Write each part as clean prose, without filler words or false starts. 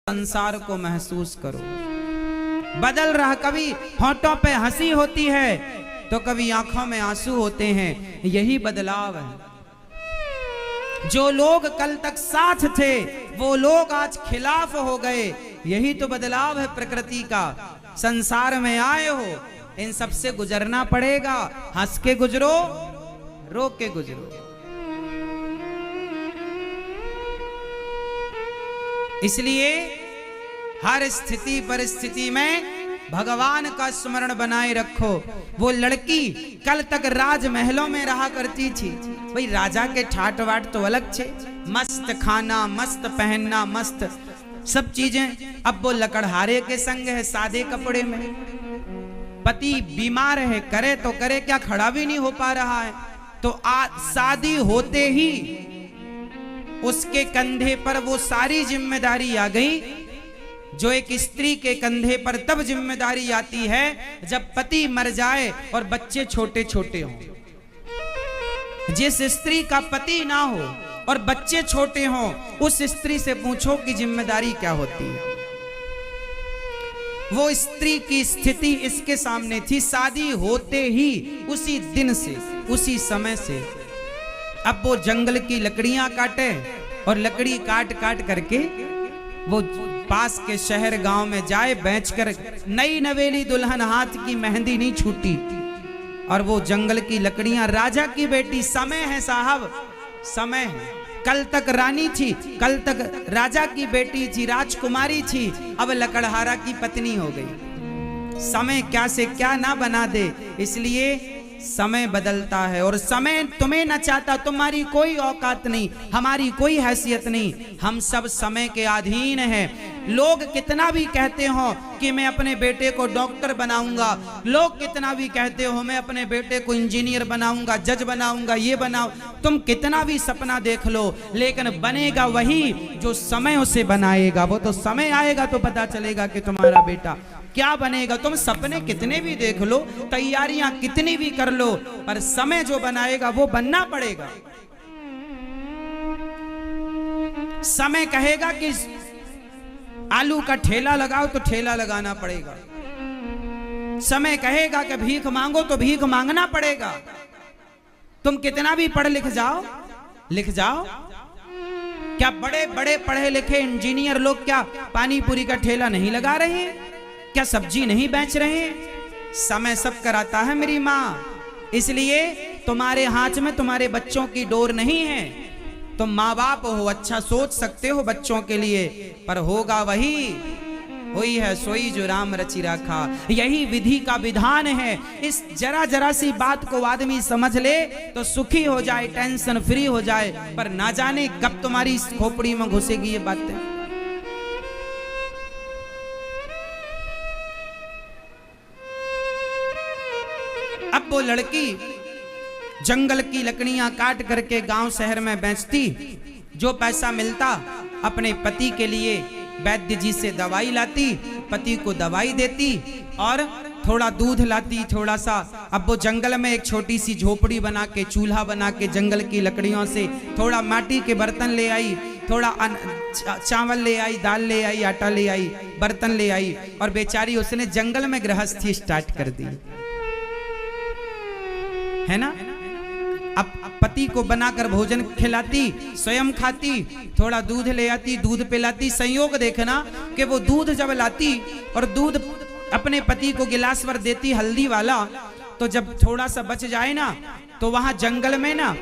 संसार को महसूस करो। बदल रहा, कभी होठों पे हंसी होती है तो कभी आंखों में आंसू होते हैं, यही बदलाव है। जो लोग कल तक साथ थे वो लोग आज खिलाफ हो गए, यही तो बदलाव है प्रकृति का। संसार में आए हो, इन सब से गुजरना पड़ेगा। हंस के गुजरो, रो के गुजरो। इसलिए हर स्थिति परिस्थिति में भगवान का स्मरण बनाए रखो। वो लड़की कल तक राजमहलों में रहा करती थी, भाई राजा के ठाट वाट तो अलग थे, मस्त खाना, मस्त पहनना, मस्त सब चीजें। अब वो लकड़हारे के संग है, सादे कपड़े में। पति बीमार है, करे तो करे क्या, खड़ा भी नहीं हो पा रहा है। तो शादी होते ही उसके कंधे पर वो सारी जिम्मेदारी आ गई जो एक स्त्री के कंधे पर तब जिम्मेदारी आती है जब पति मर जाए और बच्चे छोटे छोटे हों। जिस स्त्री का पति ना हो और बच्चे छोटे हों, उस स्त्री से पूछो कि जिम्मेदारी क्या होती है। वो स्त्री की स्थिति इसके सामने थी। शादी होते ही उसी दिन से, उसी समय से अब वो जंगल की लकड़ियां काटे और लकड़ी काट काट करके वो पास के शहर गांव में जाए, बेचकर नई नवेली दुल्हन, हाथ की मेहंदी नहीं छूटी, और वो जंगल की लकड़ियां। राजा की बेटी, समय है साहब, समय है। कल तक रानी थी, कल तक राजा की बेटी थी, राजकुमारी थी, अब लकड़हारा की पत्नी हो गई। समय क्या से क्या ना बना दे, इसलिए समय बदलता है। और समय तुम्हें न चाहता, तुम्हारी कोई औकात नहीं, हमारी कोई हैसियत नहीं, हम सब समय के अधीन हैं। लोग कितना भी कहते हो कि मैं अपने बेटे को डॉक्टर बनाऊंगा, लोग कितना भी कहते हो मैं अपने बेटे को इंजीनियर बनाऊंगा, जज बनाऊंगा, ये बनाऊं, तुम कितना भी सपना देख लो, लेकिन बनेगा वही जो समय उसे बनाएगा। वो तो समय आएगा तो पता चलेगा कि तुम्हारा बेटा क्या बनेगा। तुम सपने कितने भी देख लो, तैयारियां कितनी भी कर लो, पर समय जो बनाएगा वो बनना पड़ेगा। समय कहेगा कि आलू का ठेला लगाओ तो ठेला लगाना पड़ेगा। समय कहेगा कि भीख मांगो तो भीख मांगना पड़ेगा। तुम कितना भी पढ़ लिख जाओ, लिख जाओ, क्या बड़े बड़े पढ़े लिखे इंजीनियर लोग क्या पानी पूरी का ठेला नहीं लगा रहे हैं? क्या सब्जी नहीं बेच रहे हैं? समय सब कराता है मेरी माँ। इसलिए तुम्हारे हाथ में तुम्हारे बच्चों की डोर नहीं है। तुम माँ बाप हो, अच्छा सोच सकते हो बच्चों के लिए, पर होगा वही, हुई है सोई जो राम रचि राखा। यही विधि का विधान है। इस जरा जरा सी बात को आदमी समझ ले तो सुखी हो जाए, टेंशन फ्री हो जाए, पर ना जाने कब तुम्हारी इस खोपड़ी में घुसेगी ये बातें। अब वो लड़की जंगल की लकड़ियां काट करके गांव शहर में बेचती, जो पैसा मिलता अपने पति के लिए वैद्य जी से दवाई लाती, पति को दवाई देती और थोड़ा दूध लाती, थोड़ा सा। अब वो जंगल में एक छोटी सी झोपड़ी बना के, चूल्हा बना के, जंगल की लकड़ियों से थोड़ा माटी के बर्तन ले आई, थोड़ा चावल ले आई, दाल ले आई, आटा ले आई, बर्तन ले आई, और बेचारी उसने जंगल में गृहस्थी स्टार्ट कर दी, है ना। अब पति को बनाकर भोजन खिलाती, स्वयं खाती, थोड़ा दूध ले आती, दूध पिलाती। संयोग देखना कि वो दूध जब लाती और दूध अपने पति को गिलास भर देती हल्दी वाला, तो जब थोड़ा सा बच जाए ना, तो वहां जंगल में ना,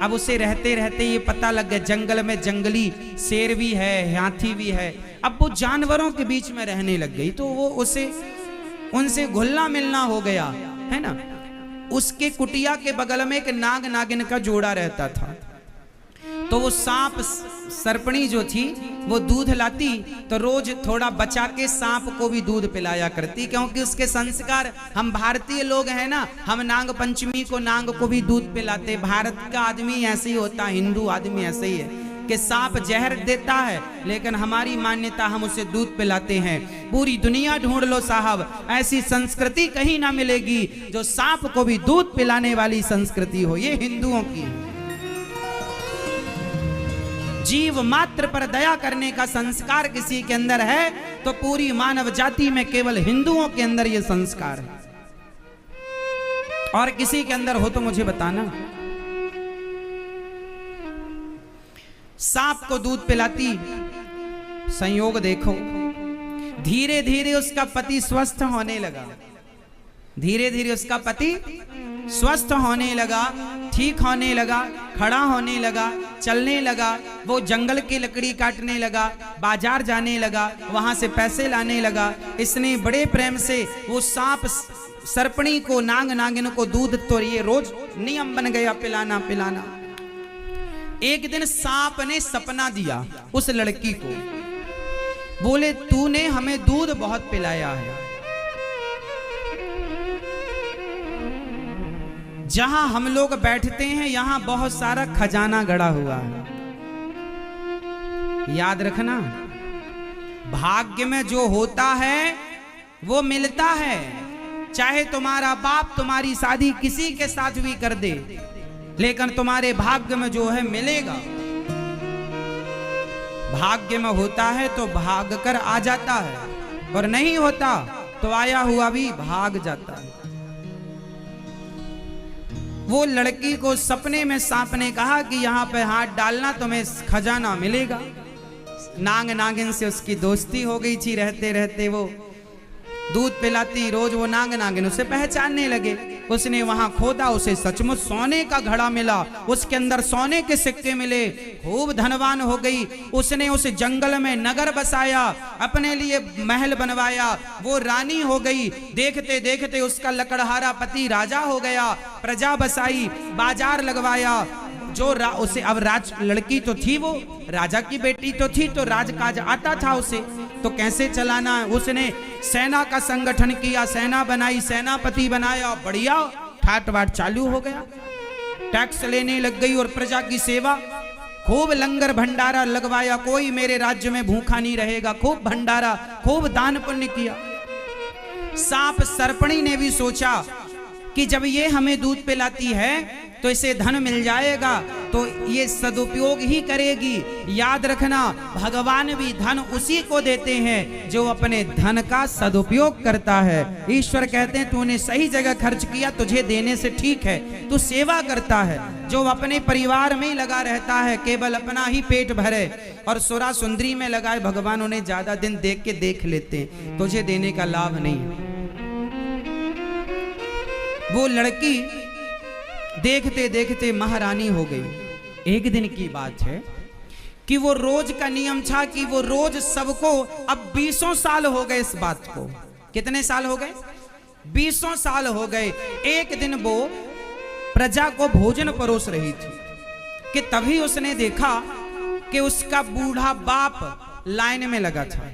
अब उसे रहते रहते ये पता लग गया जंगल में जंगली शेर भी है, हाथी भी है। अब वो जानवरों के बीच में रहने लग गई, तो वो उसे उनसे घुलना मिलना हो गया, है ना। उसके कुटिया के बगल में एक नाग नागिन का जोड़ा रहता था, तो वो सांप सर्पणी जो थी वो दूध लाती, तो रोज थोड़ा बचा के सांप को भी दूध पिलाया करती, क्योंकि उसके संस्कार, हम भारतीय लोग हैं ना, हम नाग पंचमी को नाग को भी दूध पिलाते। भारत का आदमी ऐसे ही होता, हिंदू आदमी ऐसे ही है कि सांप जहर देता है, लेकिन हमारी मान्यता, हम उसे दूध पिलाते हैं। पूरी दुनिया ढूंढ लो साहब, ऐसी संस्कृति कहीं ना मिलेगी जो सांप को भी दूध पिलाने वाली संस्कृति हो। ये हिंदुओं की, जीव मात्र पर दया करने का संस्कार किसी के अंदर है तो पूरी मानव जाति में केवल हिंदुओं के अंदर यह संस्कार है, और किसी के अंदर हो तो मुझे बताना। सांप को दूध पिलाती, संयोग देखो, धीरे धीरे उसका पति स्वस्थ होने लगा, धीरे धीरे उसका पति स्वस्थ होने लगा, ठीक होने लगा, खड़ा होने लगा, चलने लगा। वो जंगल की लकड़ी काटने लगा, बाजार जाने लगा, वहां से पैसे लाने लगा। इसने बड़े प्रेम से वो सांप सर्पणी को, नाग नागिन को दूध, तो ये रोज नियम बन गया पिलाना पिलाना। एक दिन सांप ने सपना दिया उस लड़की को, बोले तूने हमें दूध बहुत पिलाया है, जहां हम लोग बैठते हैं यहां बहुत सारा खजाना गड़ा हुआ है। याद रखना, भाग्य में जो होता है वो मिलता है, चाहे तुम्हारा बाप तुम्हारी शादी किसी के साथ भी कर दे, लेकिन तुम्हारे भाग्य में जो है मिलेगा। भाग्य में होता है तो भाग कर आ जाता है, और नहीं होता तो आया हुआ भी भाग जाता है। वो लड़की को सपने में सांप ने कहा कि यहाँ पे हाथ डालना तुम्हें खजाना मिलेगा। नाग नागिन से उसकी दोस्ती हो गई थी, रहते रहते वो दूध पिलाती, रोज वो नाग नागिन उसे पहचानने लगे। उसने वहां खोदा, उसे सचमुच सोने का घड़ा मिला, उसके अंदर सोने के सिक्के मिले, खूब धनवान हो गई। उसने उस जंगल में नगर बसाया, अपने लिए महल बनवाया, वो रानी हो गई। देखते देखते उसका लकड़हारा पति राजा हो गया, प्रजा बसाई, बाजार लगवाया। जो उसे अब लड़की तो थी, वो राजा की बेटी तो थी, तो राजकाज आता था उसे, तो कैसे चलाना है। उसने सेना का संगठन किया, सेना बनाई, सेनापति बनाया, बढ़िया ठाट बाट चालू हो गया। टैक्स लेने लग गई और प्रजा की सेवा, खूब लंगर भंडारा लगवाया, कोई मेरे राज्य में भूखा नहीं रहेगा, खूब भंडारा, खूब दान पुण्य किया। सांप सर्पणी ने भी सोचा कि जब ये हमें दूध पिलाती है तो इसे धन मिल जाएगा, तो ये सदुपयोग ही करेगी। याद रखना, भगवान भी धन उसी को देते हैं जो अपने धन का सदुपयोग करता है। ईश्वर कहते हैं तूने सही जगह खर्च किया, तुझे देने से ठीक है, तू सेवा करता है। जो अपने परिवार में लगा रहता है, केवल अपना ही पेट भरे और सुरा सुंदरी में लगाए, भगवान उन्हें ज्यादा दिन देख के देख लेते हैं, तुझे देने का लाभ नहीं है। वो लड़की देखते देखते महारानी हो गई। एक दिन की बात है कि वो रोज का नियम था कि वो रोज सबको, अब 20 साल हो गए इस बात को। कितने साल हो गए? 20 साल हो गए। एक दिन वो प्रजा को भोजन परोस रही थी कि तभी उसने देखा कि उसका बूढ़ा बाप लाइन में लगा था।